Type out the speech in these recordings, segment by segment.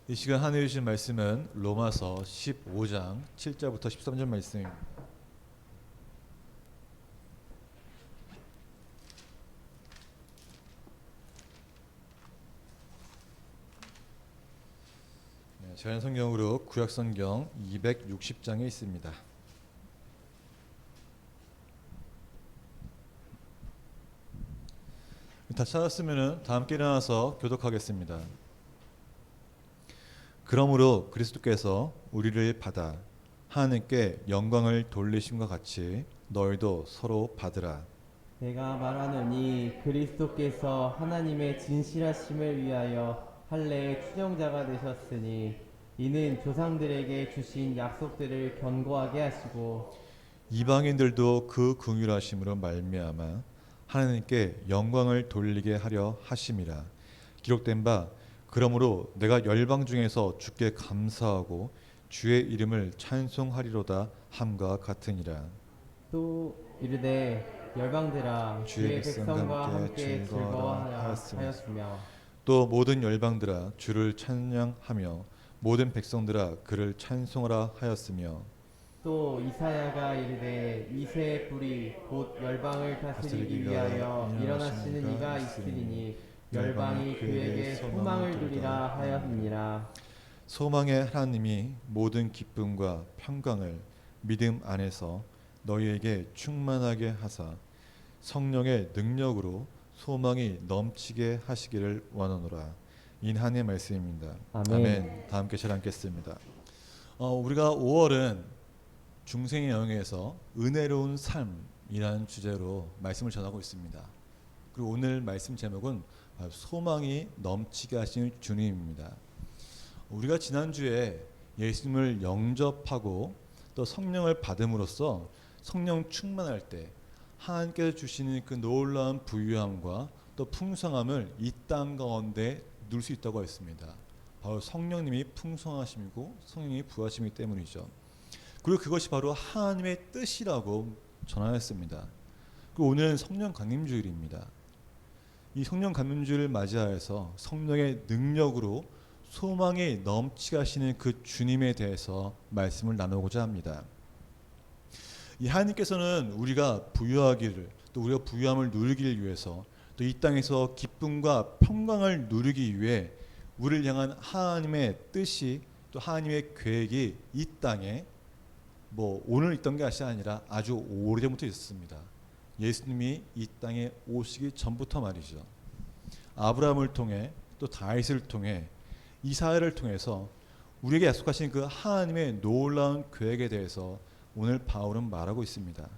이 시간 하늘에 주신 말씀은 로마서 15장 7절부터 13절 말씀입니다. 제한 성경으로 구약 성경 260장에 있습니다. 다 찾았으면 다 함께 일어나서 교독하겠습니다. 그러므로 그리스도께서 우리를 받아 하나님께 영광을 돌리심과 같이 너희도 서로 받으라. 내가 말하노니 그리스도께서 하나님의 진실하심을 위하여 할례의 추정자가 되셨으니 이는 조상들에게 주신 약속들을 견고하게 하시고 이방인들도 그 긍휼하심으로 말미암아 하나님께 영광을 돌리게 하려 하심이라. 기록된 바 그러므로 내가 열방 중에서 주께 감사하고 주의 이름을 찬송하리로다 함과 같으니라. 또 이르되 열방들아 주의 백성과 함께 즐거워하였으며 또 모든 열방들아 주를 찬양하며 모든 백성들아 그를 찬송하라 하였으며 또 이사야가 이르되 이새의 뿌리 곧 열방을 다스리기 위하여 일어나시는 이가 있으리니 열방이 그에게 소망을 두리라 하였느니라. 소망의 하나님이 모든 기쁨과 평강을 믿음 안에서 너희에게 충만하게 하사 성령의 능력으로 소망이 넘치게 하시기를 원하노라. 인한의 말씀입니다. 아멘. 다 함께 잘 읽겠습니다. 우리가 5월은 중생의 영역에서 은혜로운 삶이라는 주제로 말씀을 전하고 있습니다. 그리고 오늘 말씀 제목은 소망이 넘치게 하시는 주님입니다. 우리가 지난주에 예수님을 영접하고 또 성령을 받음으로써 성령 충만할 때 하나님께서 주시는 그 놀라운 부유함과 또 풍성함을 이 땅 가운데 누릴 수 있다고 했습니다. 바로 성령님이 풍성하심이고 성령님이 부하심이기 때문이죠. 그리고 그것이 바로 하나님의 뜻이라고 전하였습니다. 그리고 오늘은 성령 강림주일입니다. 이 성령 강림주일을 맞이하여서 성령의 능력으로 소망이 넘치게 하시는 그 주님에 대해서 말씀을 나누고자 합니다. 이 하나님께서는 우리가 부유하기를 또 우리가 부유함을 누리기를 위해서 또 이 땅에서 기쁨과 평강을 누리기 위해 우리를 향한 하나님의 뜻이 또 하나님의 계획이 이 땅에 오늘 있던 것이 아니라 아주 오래전부터 있었습니다. 예수님이 이 땅에 오시기 전부터 말이죠. 아브라함을 통해 또 다윗을 통해 이사야를 통해서 우리에게 약속하신 그 하나님의 놀라운 계획에 대해서 오늘 바울은 말하고 있습니다.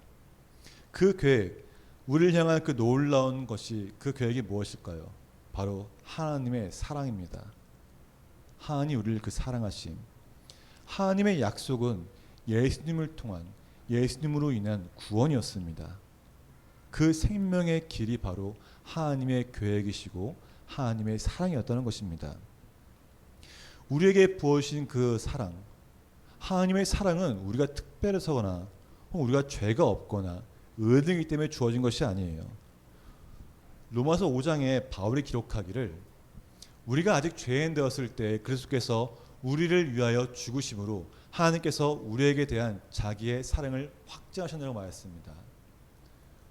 그 계획, 우리를 향한 그 놀라운 것이 그 계획이 무엇일까요? 바로 하나님의 사랑입니다. 하나님 우리를 그 사랑하심. 하나님의 약속은 예수님을 통한 예수님으로 인한 구원이었습니다. 그 생명의 길이 바로 하나님의 계획이시고 하나님의 사랑이었다는 것입니다. 우리에게 부어주신 그 사랑, 하나님의 사랑은 우리가 특별해서거나 우리가 죄가 없거나 의인이기 때문에 주어진 것이 아니에요. 로마서 5장에 바울이 기록하기를 우리가 아직 죄인 되었을 때 그리스도께서 우리를 위하여 죽으심으로 하나님께서 우리에게 대한 자기의 사랑을 확증하셨다고 말했습니다.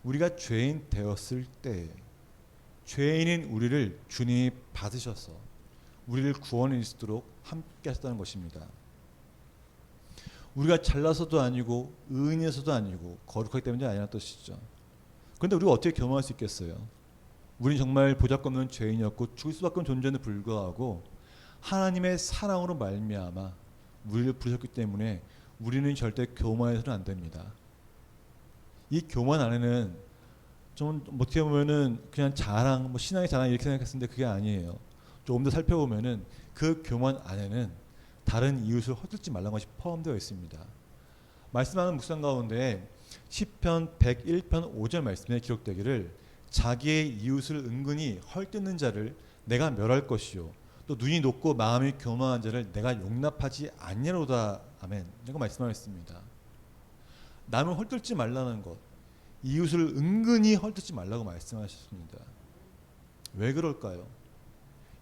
우리가 죄인 되었을 때 죄인인 우리를 주님이 받으셔서 우리를 구원해 주시도록 함께 하셨다는 것입니다. 우리가 잘나서도 아니고 의인에서도 아니고 거룩하기 때문이 아니라는 뜻이죠. 그런데 우리가 어떻게 겸허할 수 있겠어요? 우리는 정말 보잘것없는 죄인이었고 죽을 수밖에 없는 존재에도 불구하고 하나님의 사랑으로 말미암아 우리를 부르셨기 때문에 우리는 절대 교만해서는 안 됩니다. 이 교만 안에는 좀 어떻게 보면은 그냥 자랑, 신앙의 자랑 이렇게 생각했는데 그게 아니에요. 조금 더 살펴보면은 그 교만 안에는 다른 이웃을 헛뜯지 말라는 것이 포함되어 있습니다. 말씀하는 묵상 가운데 시편 101편 5절 말씀에 기록되기를 자기의 이웃을 은근히 헐뜯는 자를 내가 멸할 것이요 또 눈이 높고 마음이 교만한 자를 내가 용납하지 아니하로다. 아멘. 이거 말씀하셨습니다. 남을 헐뜯지 말라는 것, 이웃을 은근히 헐뜯지 말라고 말씀하셨습니다. 왜 그럴까요?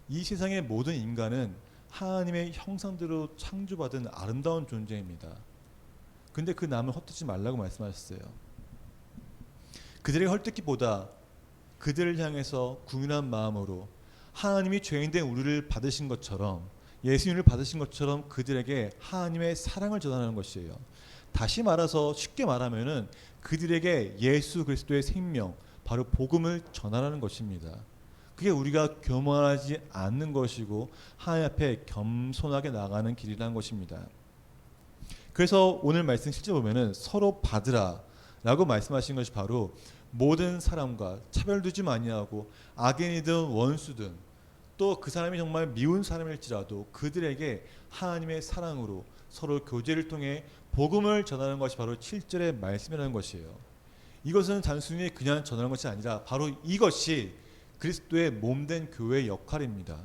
이 세상의 모든 인간은 하나님의 형상대로 창조받은 아름다운 존재입니다. 근데 그 남을 헛되지 말라고 말씀하셨어요. 그들에게 헐뜯기보다 그들을 향해서 궁휼한 마음으로 하나님이 죄인된 우리를 받으신 것처럼, 예수님을 받으신 것처럼 그들에게 하나님의 사랑을 전하는 것이에요. 다시 말해서 쉽게 말하면은 그들에게 예수 그리스도의 생명, 바로 복음을 전하라는 것입니다. 그게 우리가 교만하지 않는 것이고 하나님 앞에 겸손하게 나가는 길이라는 것입니다. 그래서 오늘 말씀 실제 보면은 서로 받으라 라고 말씀하신 것이 바로 모든 사람과 차별두지 아니하고 악인이든 원수든 또 그 사람이 정말 미운 사람일지라도 그들에게 하나님의 사랑으로 서로 교제를 통해 복음을 전하는 것이 바로 7절의 말씀이라는 것이에요. 이것은 단순히 그냥 전하는 것이 아니라 바로 이것이 그리스도의 몸된 교회의 역할입니다.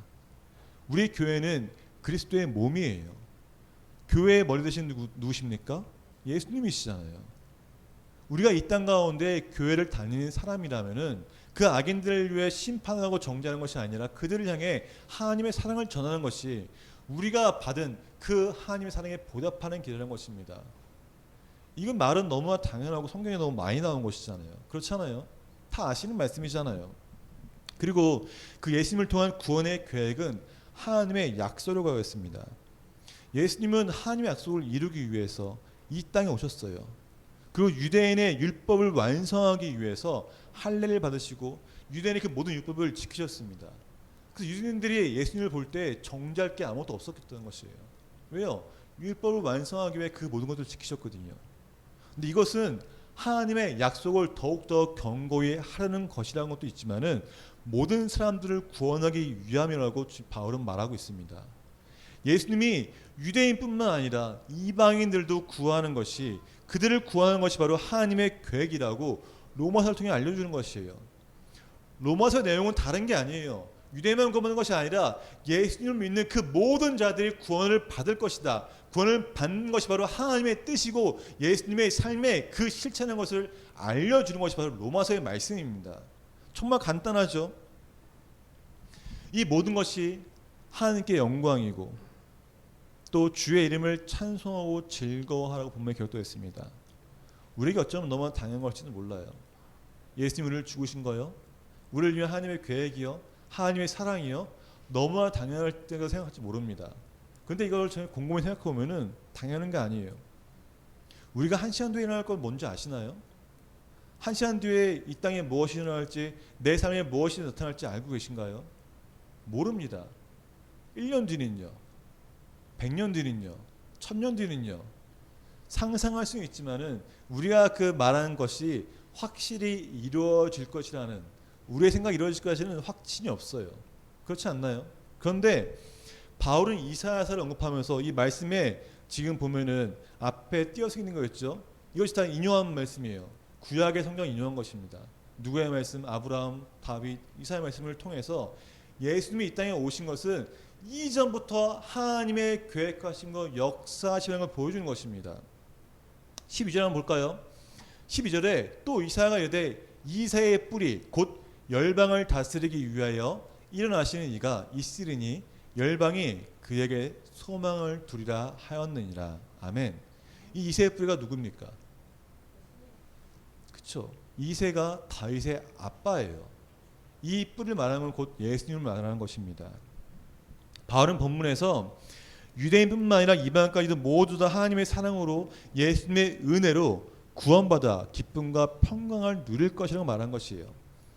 우리 교회는 그리스도의 몸이에요. 교회의 머리 되신 누구십니까? 예수님이시잖아요. 우리가 이 땅 가운데 교회를 다니는 사람이라면은 그 악인들을 위해 심판하고 정죄하는 것이 아니라 그들을 향해 하나님의 사랑을 전하는 것이 우리가 받은 그 하나님의 사랑에 보답하는 길이라는 것입니다. 이건 말은 너무나 당연하고 성경에 너무 많이 나온 것이잖아요. 그렇잖아요. 다 아시는 말씀이잖아요. 그리고 그 예수님을 통한 구원의 계획은 하나님의 약속이었습니다. 예수님은 하나님의 약속을 이루기 위해서 이 땅에 오셨어요. 그리고 유대인의 율법을 완성하기 위해서 할례를 받으시고 유대인의 그 모든 율법을 지키셨습니다. 그래서 유대인들이 예수님을 볼 때 정죄할 게 아무것도 없었던 것이에요. 왜요? 율법을 완성하기 위해 그 모든 것을 지키셨거든요. 근데 이것은 하나님의 약속을 더욱더 견고히 하려는 것이라는 것도 있지만은 모든 사람들을 구원하기 위함이라고 바울은 말하고 있습니다. 예수님이 유대인뿐만 아니라 이방인들도 구하는 것이, 그들을 구하는 것이 바로 하나님의 계획이라고 로마서를 통해 알려주는 것이에요. 로마서 내용은 다른 게 아니에요. 유대인만 구원받는 것이 아니라 예수님을 믿는 그 모든 자들이 구원을 받을 것이다. 구원을 받는 것이 바로 하나님의 뜻이고 예수님의 삶의 그 실천하는 것을 알려주는 것이 바로 로마서의 말씀입니다. 정말 간단하죠. 이 모든 것이 하나님께 영광이고 또 주의 이름을 찬송하고 즐거워하라고 본문에 기록되어 있습니다. 우리에게 어쩌면 너무 당연한 것일지는 몰라요. 예수님 우리를 죽으신 거요, 우리를 위한 하나님의 계획이요, 하나님의 사랑이요, 너무나 당연할 때가 생각할지 모릅니다. 그런데 이걸 저희 곰곰이 생각해보면은 당연한 게 아니에요. 우리가 한 시간 뒤에 일어날 건 뭔지 아시나요? 한 시간 뒤에 이 땅에 무엇이 일어날지, 내 삶에 무엇이 나타날지 알고 계신가요? 모릅니다. 1년 뒤는요, 100년 뒤는요, 1000년 뒤는요. 상상할 수는 있지만은 우리가 그 말하는 것이 확실히 이루어질 것이라는, 우리의 생각이 이루어질 것이라는 확신이 없어요. 그렇지 않나요? 그런데 바울은 이사야서를 언급하면서 이 말씀에 지금 보면은 앞에 띄어서 있는 거였죠. 이것이 다 인용한 말씀이에요. 구약의 성경 인용한 것입니다. 누구의 말씀? 아브라함, 다윗, 이사야 말씀을 통해서 예수님이 이 땅에 오신 것은 이전부터 하나님의 계획하신 것, 역사하시는 걸 보여주는 것입니다. 12절 한번 볼까요? 12절에 또 이사야가 이르되 이새의 뿌리 곧 열방을 다스리기 위하여 일어나시는 이가 있으리니 열방이 그에게 소망을 두리라 하였느니라. 아멘. 이 이새의 뿌리가 누굽니까? 그렇죠. 이새가 다윗의 아빠예요. 이 뿌리를 말하면 곧 예수님을 말하는 것입니다. 바울은 본문에서 유대인뿐만 아니라 이방인까지도 모두 다 하나님의 사랑으로 예수님의 은혜로 구원받아 기쁨과 평강을 누릴 것이라고 말한 것이에요.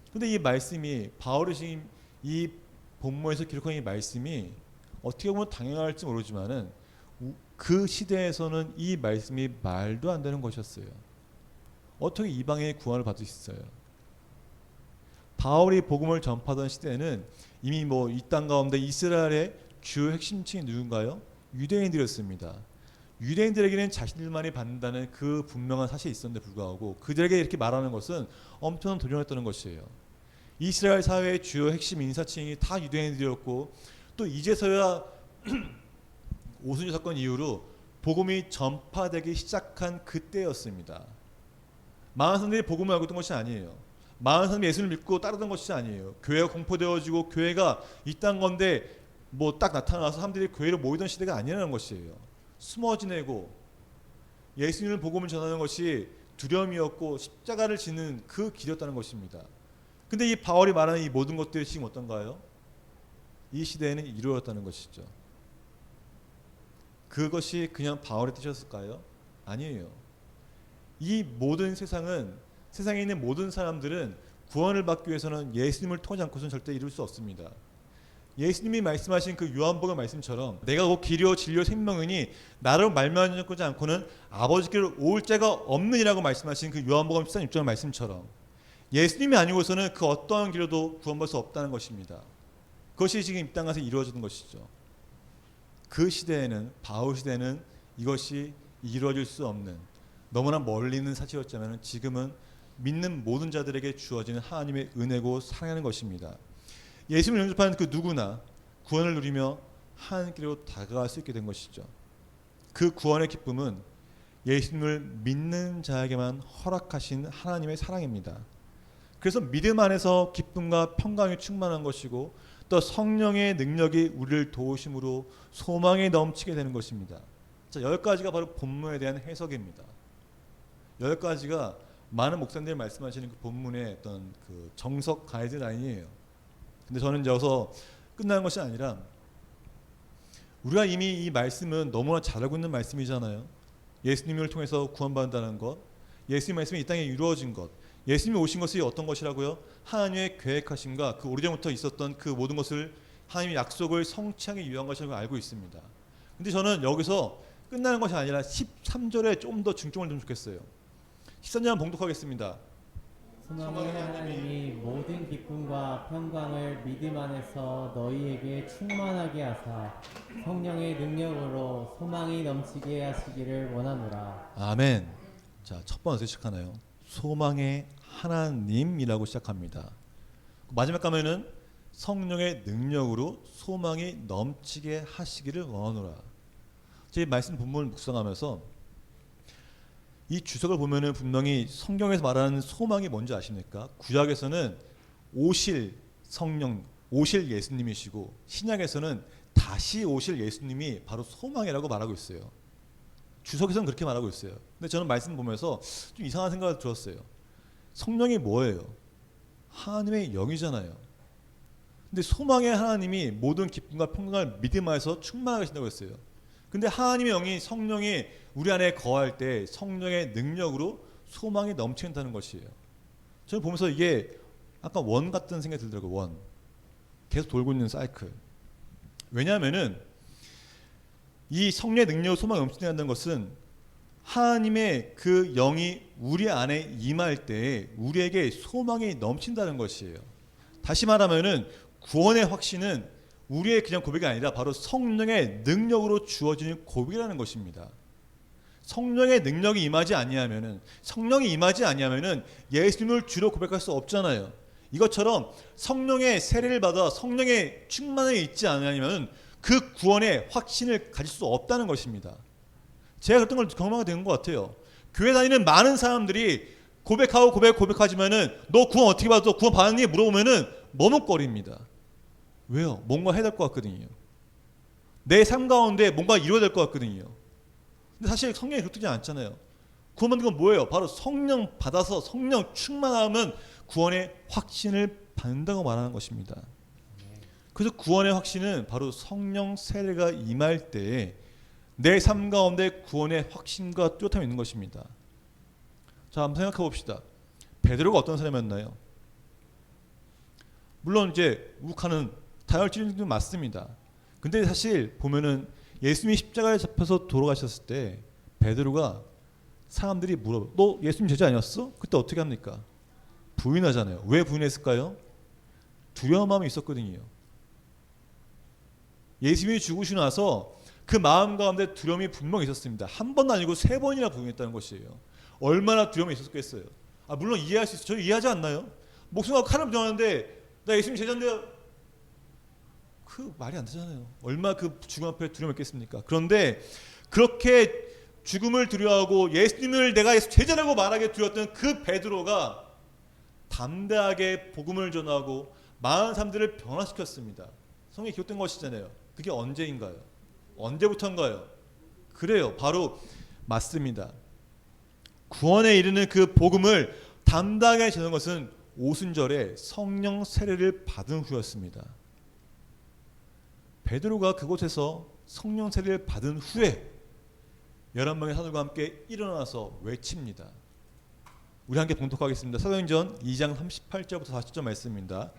그런데 이 말씀이, 바울이 지금 이 본문에서 기록한 이 말씀이 어떻게 보면 당연할지 모르지만은 그 시대에서는 이 말씀이 말도 안 되는 것이었어요. 어떻게 이방인의 구원을 받을 수 있어요? 바울이 복음을 전파하던 시대에는 이미 이 땅 가운데 이스라엘의 주요 핵심층이 누군가요? 유대인들이었습니다. 유대인들에게는 자신들만이 받는다는 그 분명한 사실이 있었는데 불구하고 그들에게 이렇게 말하는 것은 엄청난 도전이었다는 것이에요. 이스라엘 사회의 주요 핵심 인사층이 다 유대인들이었고 또 이제서야 오순절 사건 이후로 복음이 전파되기 시작한 그때였습니다. 많은 사람들이 복음을 알고 있던 것이 아니에요. 많은 사람이 예수를 믿고 따르던 것이 아니에요. 교회가 공포되어지고 교회가 이 땅 건데 뭐 딱 나타나서 사람들이 교회로 모이던 시대가 아니라는 것이에요. 숨어 지내고 예수님을 복음을 전하는 것이 두려움이었고 십자가를 지는 그 길이었다는 것입니다. 근데 이 바울이 말하는 이 모든 것들이 지금 어떤가요? 이 시대에는 이루어졌다는 것이죠. 그것이 그냥 바울의 뜻이었을까요? 아니에요. 이 모든 세상에 있는 모든 사람들은 구원을 받기 위해서는 예수님을 통하지 않고서는 절대 이룰 수 없습니다. 예수님이 말씀하신 그 요한복음 말씀처럼 내가 곧 길이요 진리요 생명이니 나를 말미암지 않고는 아버지께로 올 자가 없느니라고 말씀하신 그 요한복음 13장 말씀처럼 예수님이 아니고서는 그 어떠한 길로도 구원받을 수 없다는 것입니다. 그것이 지금 이 땅에서 이루어지는 것이죠. 그 시대에는 바울 시대에는 이것이 이루어질 수 없는 너무나 멀리 있는 사실이었지만 지금은 믿는 모든 자들에게 주어지는 하나님의 은혜고 사랑하는 것입니다. 예수님을 영접한 그 누구나 구원을 누리며 하나님께로 다가갈 수 있게 된 것이죠. 그 구원의 기쁨은 예수님을 믿는 자에게만 허락하신 하나님의 사랑입니다. 그래서 믿음 안에서 기쁨과 평강이 충만한 것이고 또 성령의 능력이 우리를 도우심으로 소망이 넘치게 되는 것입니다. 자, 10가지가 바로 본문에 대한 해석입니다. 10가지가 많은 목사님들이 말씀하시는 그 본문의 어떤 그 정석 가이드라인이에요. 근데 저는 여기서 끝나는 것이 아니라 우리가 이미 이 말씀은 너무나 잘 알고 있는 말씀이잖아요. 예수님을 통해서 구원받는다는 것, 예수님 말씀이 이 땅에 이루어진 것, 예수님이 오신 것이 어떤 것이라고요? 하나님의 계획하심과 그 오래전부터 있었던 그 모든 것을 하나님의 약속을 성취하기 위한 것이라고 알고 있습니다. 근데 저는 여기서 끝나는 것이 아니라 13절에 좀 더 중점을 좀 좋겠어요. 13절 봉독하겠습니다. 소망의 하나님이 모든 기쁨과 평강을 믿음 안에서 너희에게 충만하게 하사 성령의 능력으로 소망이 넘치게 하시기를 원하노라. 아멘. 자, 첫 번째 시작하나요? 소망의 하나님이라고 시작합니다. 마지막 가면은 성령의 능력으로 소망이 넘치게 하시기를 원하노라. 제 말씀 본문을 묵상하면서 이 주석을 보면은 분명히 성경에서 말하는 소망이 뭔지 아십니까? 구약에서는 오실 성령, 오실 예수님이시고 신약에서는 다시 오실 예수님이 바로 소망이라고 말하고 있어요. 주석에서는 그렇게 말하고 있어요. 근데 저는 말씀 보면서 좀 이상한 생각을 들었어요. 성령이 뭐예요? 하나님의 영이잖아요. 근데 소망의 하나님이 모든 기쁨과 평강을 믿음 안에서 충만하게 하신다고 했어요. 근데 하나님의 영이 성령이 우리 안에 거할 때 성령의 능력으로 소망이 넘친다는 것이에요. 저는 보면서 이게 약간 원 같은 생각이 들더라고요. 원. 계속 돌고 있는 사이클. 왜냐하면은 이 성령의 능력으로 소망이 넘친다는 것은 하나님의 그 영이 우리 안에 임할 때 우리에게 소망이 넘친다는 것이에요. 다시 말하면은 구원의 확신은 우리의 그냥 고백이 아니라 바로 성령의 능력으로 주어지는 고백이라는 것입니다. 성령의 능력이 임하지 아니하면은 성령이 임하지 아니하면은 예수님을 주로 고백할 수 없잖아요. 이것처럼 성령의 세례를 받아 성령의 충만함이 있지 않으면 그 구원의 확신을 가질 수 없다는 것입니다. 제가 그랬던 걸 경험하게 된 것 같아요. 교회 다니는 많은 사람들이 고백하지만은 너 구원 어떻게 받았어? 구원 받았니? 물어보면은 머뭇거립니다. 왜요? 뭔가 해야 될 것 같거든요. 내 삶 가운데 뭔가 이루어야 될 것 같거든요. 근데 사실 성령이 그렇지 않잖아요. 구원받는 건 뭐예요? 바로 성령 받아서 성령 충만하면 구원의 확신을 받는다고 말하는 것입니다. 그래서 구원의 확신은 바로 성령 세례가 임할 때에 내 삶 가운데 구원의 확신과 뚜렷함이 있는 것입니다. 자, 한번 생각해 봅시다. 베드로가 어떤 사람이었나요? 물론 이제 욱하는 다혈질도 맞습니다. 근데 사실 보면은 예수님이 십자가에 잡혀서 돌아가셨을 때 베드로가 사람들이 물어, 너 예수님 제자 아니었어? 그때 어떻게 합니까? 부인하잖아요. 왜 부인했을까요? 두려운 마음이 있었거든요. 예수님이 죽으시고 나서 그 마음 가운데 두려움이 분명히 있었습니다. 한 번도 아니고 3번이나 부인했다는 것이에요. 얼마나 두려움이 있었겠어요. 물론 이해할 수 있어요. 저 이해하지 않나요? 목숨과 칼을 부정하는데 나 예수님 제자인데요. 그 말이 안 되잖아요. 얼마 그 죽음 앞에 두려움이 있겠습니까? 그런데 그렇게 죽음을 두려워하고 예수님을 내가 제자라고 말하게 두려웠던 그 베드로가 담대하게 복음을 전하고 많은 사람들을 변화시켰습니다. 성경에 기록된 것이잖아요. 그게 언제인가요? 언제부터인가요? 그래요. 바로 맞습니다. 구원에 이르는 그 복음을 담당하게 되는 것은 오순절에 성령 세례를 받은 후였습니다. 베드로가 그곳에서 성령 세례를 받은 후에 11명의 사도들과 함께 일어나서 외칩니다. 우리 함께 봉독하겠습니다. 사도행전 2장 38절부터 40절 말씀입니다.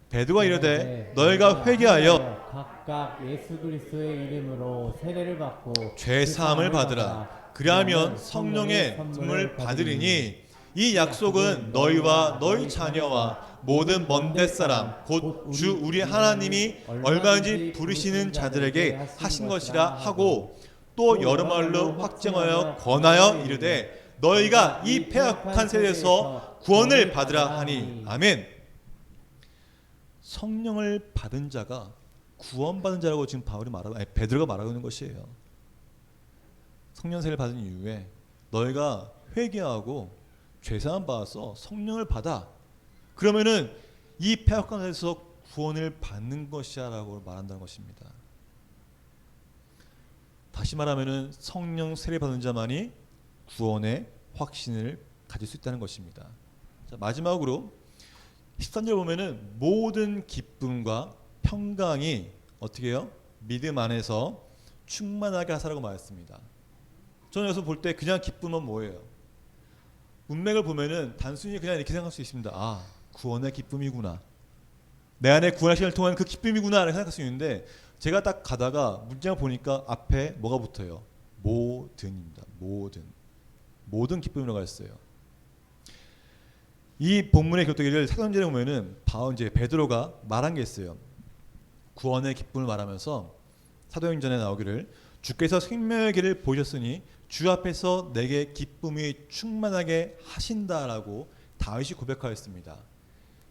베드로가 이르되 너희가 회개하여 각각 예수 그리스도의 이름으로 세례를 받고 죄 사함을 받으라. 그리하면 성령의 선물을 받으리니 이 약속은 너희와 너희 자녀와 모든 먼데 사람 곧 주 우리 하나님이 얼마든지 부르시는 자들에게 하신 것이라 하고 또 여러 말로 확증하여 권하여 이르되 너희가 이 패역한 세대에서 구원을 받으라 하니. 아멘. 성령을 받은 자가 구원받은 자라고 지금 바울이 말하고, 아니 베드로가 말하고 있는 것이에요. 성령 세례를 받은 이후에 너희가 회개하고 죄사함 받아서 성령을 받아. 그러면은 이 패역한 세대에서 구원을 받는 것이야라고 말한다는 것입니다. 다시 말하면은 성령 세례 받은 자만이 구원의 확신을 가질 수 있다는 것입니다. 자, 마지막으로 13절 보면은 모든 기쁨과 평강이 어떻게 해요? 믿음 안에서 충만하게 하사라고 말했습니다. 저는 여기서 볼 때 그냥 기쁨은 뭐예요? 문맥을 보면은 단순히 그냥 이렇게 생각할 수 있습니다. 아, 구원의 기쁨이구나. 내 안에 구원의 시간을 통한 그 기쁨이구나 라고 생각할 수 있는데, 제가 딱 가다가 문장을 보니까 앞에 뭐가 붙어요? 모든입니다. 모든 기쁨이라고 했어요. 이 본문의 기록되기를 사도행전에 보면은 이제 베드로가 말한 게 있어요. 구원의 기쁨을 말하면서 사도행전에 나오기를 주께서 생명의 길을 보셨으니 주 앞에서 내게 기쁨이 충만하게 하신다라고 다윗이 고백하였습니다.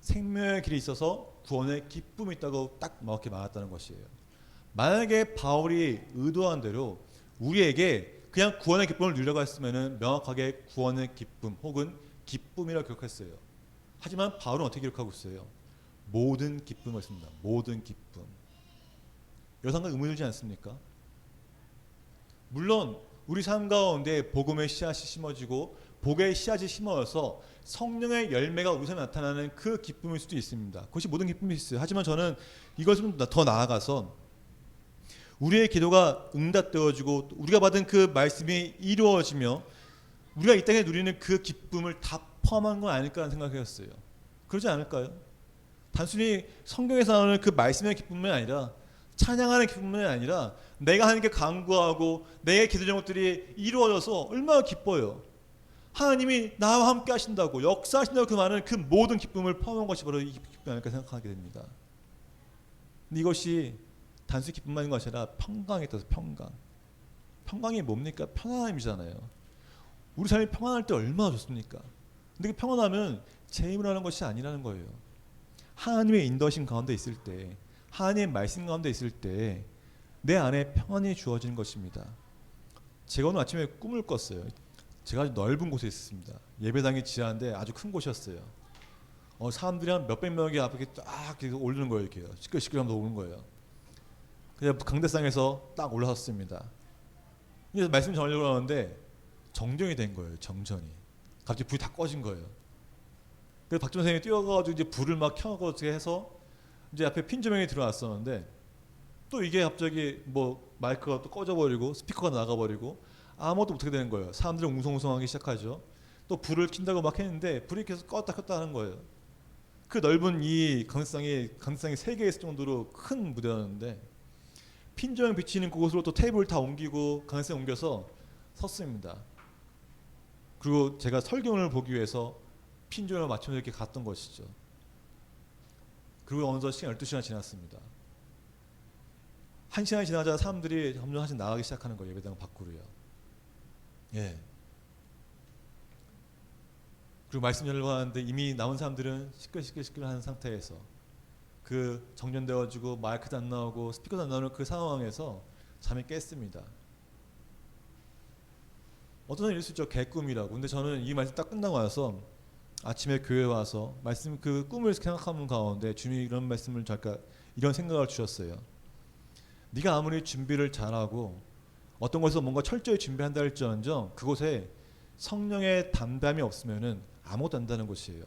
생명의 길이 있어서 구원의 기쁨이 있다고 딱 명확히 말했다는 것이에요. 만약에 바울이 의도한 대로 우리에게 그냥 구원의 기쁨을 누리려고 했으면 명확하게 구원의 기쁨 혹은 기쁨이라고 기록했어요. 하지만 바울은 어떻게 기록하고 있어요? 모든 기쁨을 했습니다. 모든 기쁨. 여상과 의문이 들지 않습니까? 물론 우리 삶 가운데 복음의 씨앗이 심어지고 복의 씨앗이 심어져서 성령의 열매가 우리에 나타나는 그 기쁨일 수도 있습니다. 그것이 모든 기쁨이 있어요. 하지만 저는 이것은 더 나아가서 우리의 기도가 응답되어지고 우리가 받은 그 말씀이 이루어지며 우리가 이 땅에 누리는 그 기쁨을 다 포함한 건 아닐까 하는 생각이었어요. 그러지 않을까요? 단순히 성경에서 나오는 그 말씀의 기쁨이 아니라 찬양하는 기쁨이 아니라 내가 하나님께 간구하고 내 기도 제목들이 이루어져서 얼마나 기뻐요. 하나님이 나와 함께 하신다고 역사하신다고 그 말은 그 모든 기쁨을 포함한 것이 바로 이 기쁨이 아닐까 생각하게 됩니다. 근데 이것이 단순히 기쁨만인 것이 아니라 평강에 따라서 평강이 뭡니까? 편안함이잖아요. 우리 삶이 평안할 때 얼마나 좋습니까? 근데 그 평안함은 제 힘으로 하는 것이 아니라는 거예요. 하나님의 인도하신 가운데 있을 때, 하나님의 말씀 가운데 있을 때 내 안에 평안이 주어지는 것입니다. 제가 오늘 아침에 꿈을 꿨어요. 제가 아주 넓은 곳에 있었습니다. 예배당이 지하인데 아주 큰 곳이었어요. 사람들이 한 몇백 명이 앞에 딱 오르는 거예요. 이렇게요. 시끌시끌하면서 오는 거예요. 그냥 강대상에서 딱 올라섰습니다. 그래서 말씀 전하려고 하는데 정전이 된 거예요. 정전이. 갑자기 불이 다 꺼진 거예요. 그래서 박준 선생님이 뛰어가지고 이제 불을 막 켜고 해서 이제 앞에 핀 조명이 들어왔었는데 또 이게 갑자기 뭐 마이크가 또 꺼져버리고 스피커가 나가버리고 아무것도 못하게 되는 거예요. 사람들이 웅성웅성하기 시작하죠. 또 불을 킨다고 막 했는데 불이 계속 껐다 켰다 하는 거예요. 그 넓은 이 강대상이 3개 있을 정도로 큰 무대였는데 핀 조명 비치는 그곳으로 또 테이블을 다 옮기고 강대상에 옮겨서 섰습니다. 그리고 제가 설교를 보기 위해서 핀 조명을 맞춰서 이렇게 갔던 것이죠. 그리고 어느덧 시간 12시간 지났습니다. 1시간이 지나자 사람들이 점점 하나씩 나가기 시작하는 거예요. 예배당 밖으로요. 예. 그리고 말씀 전하려고 하는데 이미 남은 사람들은 시끌시끌하는 상태에서 그 정전되어지고 마이크도 안 나오고 스피커도 안 나오는 그 상황에서 잠이 깼습니다. 어떤 사람이 이럴 수 있죠. 개꿈이라고. 근데 저는 이 말씀 딱 끝나고 나서 아침에 교회 와서 말씀 그 꿈을 생각하는 가운데 주님이 이런 말씀을 잠깐 이런 생각을 주셨어요. 네가 아무리 준비를 잘하고 어떤 것에서 뭔가 철저히 준비한다 할지언정 그곳에 성령의 담담이 없으면은 아무것도 안 된다는 것이에요.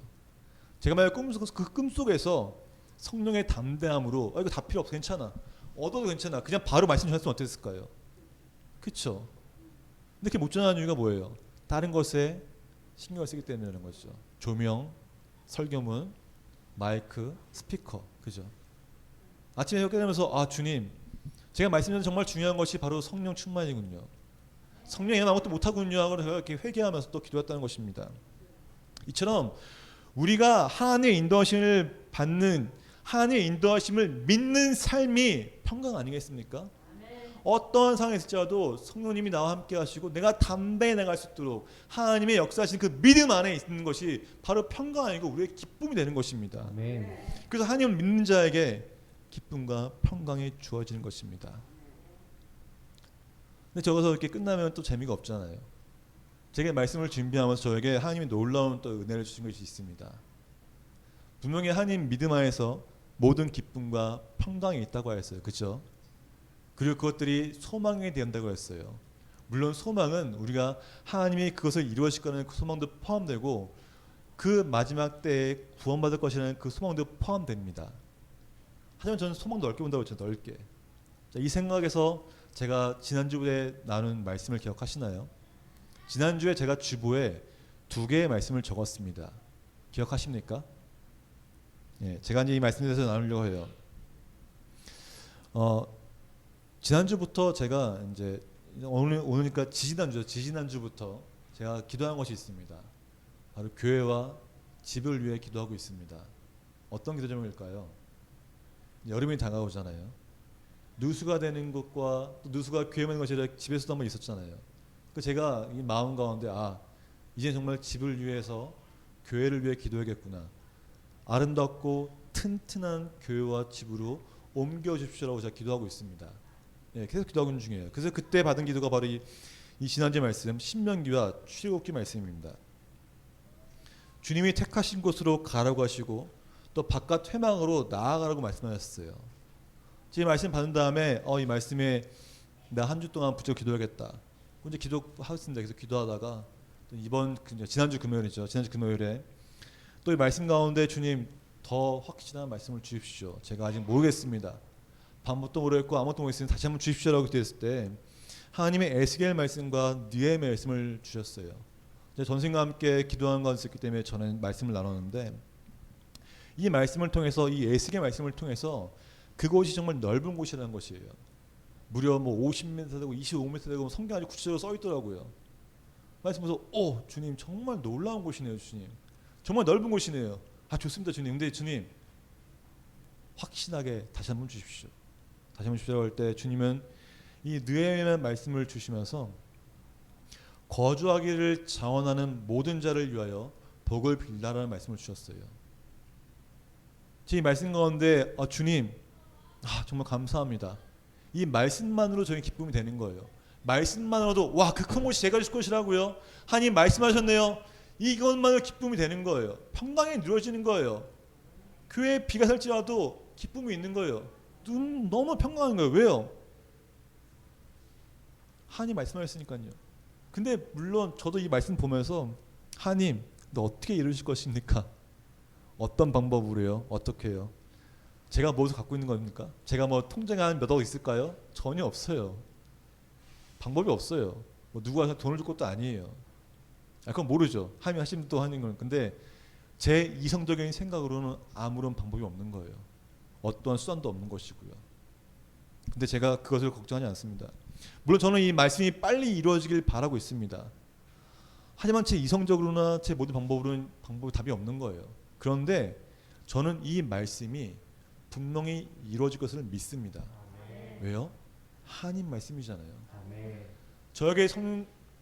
제가 만약 그 꿈속에서 성령의 담대함으로 이거 다 필요 없어 괜찮아 얻어도 괜찮아 그냥 바로 말씀 전했으면 어땠을까요? 그렇죠? 근데 그렇게 못 전하는 이유가 뭐예요? 다른 것에 신경을 쓰기 때문이라는 거죠. 조명, 설교문, 마이크, 스피커 그죠? 아침에 깨어나면서 아 주님 제가 말씀드린 정말 중요한 것이 바로 성령 충만이군요. 성령이 아무것도 못하군요 하고 이렇게 회개하면서 또 기도했다는 것입니다. 이처럼 우리가 하나님의 인도하심을 받는 하나님의 인도하심을 믿는 삶이 평강 아니겠습니까? 어떤 상황에 있을지라도 성령님이 나와 함께 하시고 내가 담대히 나갈 수 있도록 하나님의 역사하신 그 믿음 안에 있는 것이 바로 평강 아니고 우리의 기쁨이 되는 것입니다. 아멘. 그래서 하나님을 믿는 자에게 기쁨과 평강이 주어지는 것입니다. 근데 저기서 이렇게 끝나면 또 재미가 없잖아요. 제가 말씀을 준비하면서 저에게 하나님이 놀라운 또 은혜를 주신 것이 있습니다. 분명히 하나님 믿음 안에서 모든 기쁨과 평강이 있다고 하였어요. 그렇죠? 그리고 그것들이 소망이 된다고 했어요. 물론 소망은 우리가 하나님이 그것을 이루어질 거라는 그 소망도 포함되고 그 마지막 때에 구원받을 것이라는 그 소망도 포함됩니다. 하지만 저는 소망 넓게 본다고 했죠. 넓게. 자, 이 생각에서 제가 지난주에 나눈 말씀을 기억하시나요? 지난주에 제가 주보에 2개의 말씀을 적었습니다. 기억하십니까? 예, 제가 이제 이 말씀에 대해서 나누려고 해요. 지난주부터 제가 이제 오늘니까 지지난주부터 제가 기도한 것이 있습니다. 바로 교회와 집을 위해 기도하고 있습니다. 어떤 기도 제목일까요? 여름이 다가오잖아요. 누수가 되는 것과 또 누수가 교회만 있는 것이 아니라 집에서도 한번 있었잖아요. 그 제가 이 마음 가운데 이제 정말 집을 위해서 교회를 위해 기도해야겠구나. 아름답고 튼튼한 교회와 집으로 옮겨 주십시오라고 제가 기도하고 있습니다. 예, 계속 기도하고 있는 중이에요. 그래서 그때 받은 기도가 바로 이 지난주 말씀 신명기와 출애굽기 말씀입니다. 주님이 택하신 곳으로 가라고 하시고 또 바깥 회망으로 나아가라고 말씀하셨어요. 지금 말씀 받은 다음에 이 말씀에 나 한 주 동안 부쩍 기도하겠다. 이제 기도하겠습니다. 그래서 기도하다가 지난주 금요일이죠. 지난주 금요일에 또 이 말씀 가운데 주님 더 확실한 말씀을 주십시오. 제가 아직 모르겠습니다. 밤부터 모르겠고 아무것도 모르겠으니 다시 한번 주십시오라고 기도했을 때 하나님의 에스겔 말씀과 느헤미야 말씀을 주셨어요. 전생과 함께 기도한 것이 있기 때문에 저는 말씀을 나눴는데 이 말씀을 통해서 이 에스겔 말씀을 통해서 그곳이 정말 넓은 곳이라는 것이에요. 무려 50m 되고 25m 되고 성경 아주 구체적으로 써 있더라고요. 말씀에서 주님 정말 놀라운 곳이네요. 주님 정말 넓은 곳이네요. 좋습니다 주님. 근데 주님 확신하게 다시 한번 주십시오. 다시 한번 주십시오 할 때 주님은 이 느헤미야 말씀을 주시면서 거주하기를 자원하는 모든 자를 위하여 복을 빌라라는 말씀을 주셨어요. 제 말씀 가운데 주님 정말 감사합니다. 이 말씀만으로 저희 기쁨이 되는 거예요. 말씀만으로도 그 큰 곳이 제가 줄 것이라고요. 하나님 말씀하셨네요. 이것만으로 기쁨이 되는 거예요. 평강이 이루어지는 거예요. 교회에 비가 살지라도 기쁨이 있는 거예요. 너무 평강한 거예요. 왜요? 하나님 말씀하셨으니까요. 근데 물론 저도 이 말씀 보면서 하나님 너 어떻게 이루실 것입니까? 어떤 방법으로요? 어떻게 해요? 제가 무엇을 갖고 있는 겁니까? 제가 통장에 한 몇 억 있을까요? 전혀 없어요. 방법이 없어요. 누구한테 돈을 줄 것도 아니에요. 그건 모르죠. 하나님 하시면 또 하는 건. 근데 제 이성적인 생각으로는 아무런 방법이 없는 거예요. 어떠한 수단도 없는 것이고요. 근데 제가 그것을 걱정하지 않습니다. 물론 저는 이 말씀이 빨리 이루어지길 바라고 있습니다. 하지만 제 이성적으로나 제 모든 방법으로는 답이 없는 거예요. 그런데 저는 이 말씀이 분명히 이루어질 것을 믿습니다. 왜요? 하나님 말씀이잖아요. 저에게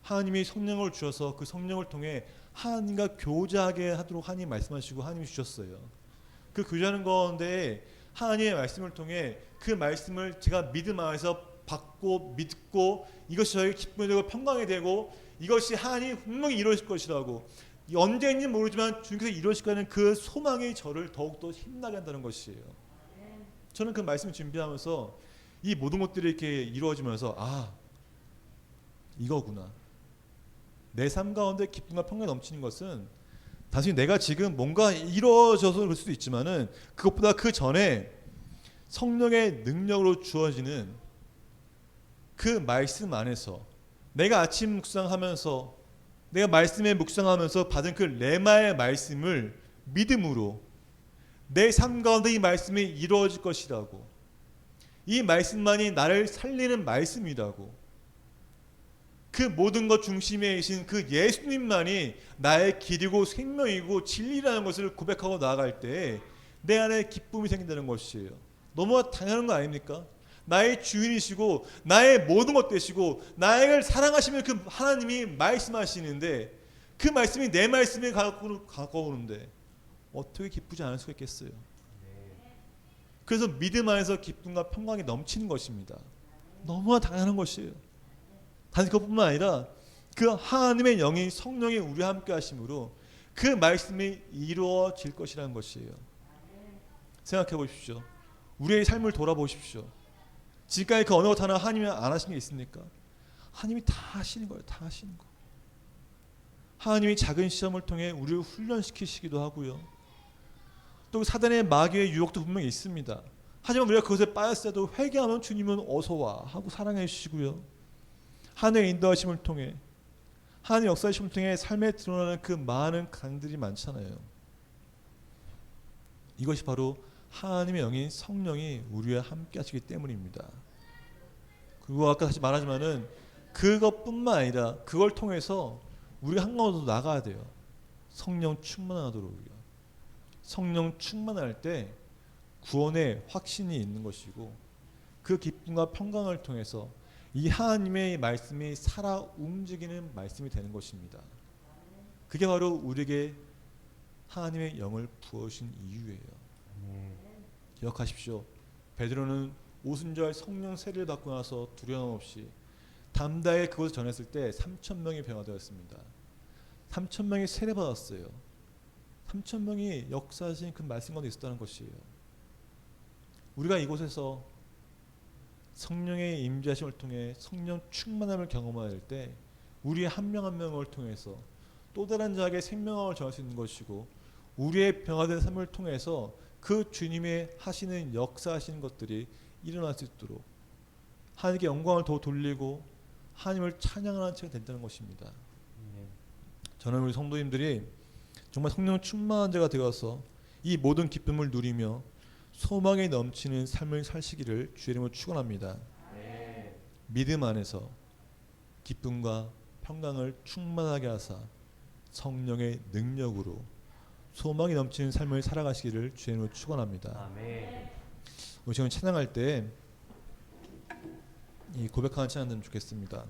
하나님이 성령을 주셔서 그 성령을 통해 하나님과 교제하게 하도록 하나님 말씀하시고 하나님이 주셨어요. 그 교제하는 가운데 하나님의 말씀을 통해 그 말씀을 제가 믿음 안에서 받고 믿고 이것이 저에게 기쁨이 되고 평강이 되고 이것이 하나님이 분명히 이루어질 것이라고 언제인지 모르지만 주님께서 이루어질 거라는 그 소망이 저를 더욱더 힘나게 한다는 것이에요. 저는 그 말씀을 준비하면서 이 모든 것들이 이렇게 이루어지면서 이거구나. 내 삶 가운데 기쁨과 평강이 넘치는 것은 단순히 내가 지금 뭔가 이루어져서 그럴 수도 있지만은 그것보다 그 전에 성령의 능력으로 주어지는 그 말씀 안에서 내가 아침 묵상하면서 내가 말씀에 묵상하면서 받은 그 레마의 말씀을 믿음으로 내 삶 가운데 이 말씀이 이루어질 것이라고, 이 말씀만이 나를 살리는 말씀이라고, 그 모든 것 중심에 계신 그 예수님만이 나의 길이고 생명이고 진리라는 것을 고백하고 나아갈 때 내 안에 기쁨이 생긴다는 것이에요. 너무 당연한 거 아닙니까? 나의 주인이시고 나의 모든 것 되시고 나를 사랑하시면 그 하나님이 말씀하시는데 그 말씀이 내 말씀에 가까우는데 어떻게 기쁘지 않을 수가 있겠어요? 그래서 믿음 안에서 기쁨과 평강이 넘치는 것입니다. 너무나 당연한 것이에요. 단지 그것뿐만 아니라 그 하나님의 영이 성령이 우리와 함께 하심으로 그 말씀이 이루어질 것이라는 것이에요. 생각해 보십시오. 우리의 삶을 돌아보십시오. 지금까지 그 어느 것 하나 하나님이 안 하신 게 있습니까? 하나님이 다 하시는 거예요. 다 하시는 거. 하나님이 작은 시험을 통해 우리를 훈련시키시기도 하고요. 또 사단의 마귀의 유혹도 분명히 있습니다. 하지만 우리가 그것에 빠졌을 때도 회개하면 주님은 어서 와 하고 사랑해 주시고요. 하나님의 인도하심을 통해 하나님의 역사하심을 통해 삶에 드러나는 그 많은 강들이 많잖아요. 이것이 바로 하나님의 영인 성령이 우리와 함께 하시기 때문입니다. 그리고 아까 다시 말하지만은 그것뿐만 아니라 그걸 통해서 우리가 한 걸음 더 나가야 돼요. 성령 충만하도록요. 성령 충만할 때 구원의 확신이 있는 것이고 그 기쁨과 평강을 통해서 이 하나님의 말씀이 살아 움직이는 말씀이 되는 것입니다. 그게 바로 우리에게 하나님의 영을 부어주신 이유예요. 기억하십시오. 베드로는 오순절 성령 세례를 받고 나서 두려움 없이 담대하게 그것을 전했을 때 3,000명이 변화되었습니다. 3,000명이 세례 받았어요. 3,000명이 역사하신 그 말씀 가운데 있었다는 것이에요. 우리가 이곳에서 성령의 임재하심을 통해 성령 충만함을 경험할 때 우리 한 명 한 명을 통해서 또 다른 자에게 생명을 전할 수 있는 것이고 우리의 변화된 삶을 통해서 그 주님의 하시는 역사하시는 것들이 일어날 수 있도록 하나님께 영광을 더 돌리고 하나님을 찬양하는 체가 된다는 것입니다. 저는 우리 성도님들이 정말 성령 충만한 자가 되어서 이 모든 기쁨을 누리며 소망이 넘치는 삶을 사시기를 주의 이름으로 축원합니다. 믿음 안에서 기쁨과 평강을 충만하게 하사 성령의 능력으로 소망이 넘치는 삶을 살아가시기를 주의 이름으로 축원합니다. 우리 지금 찬양할 때 이 고백하는 찬양 들으면 좋겠습니다.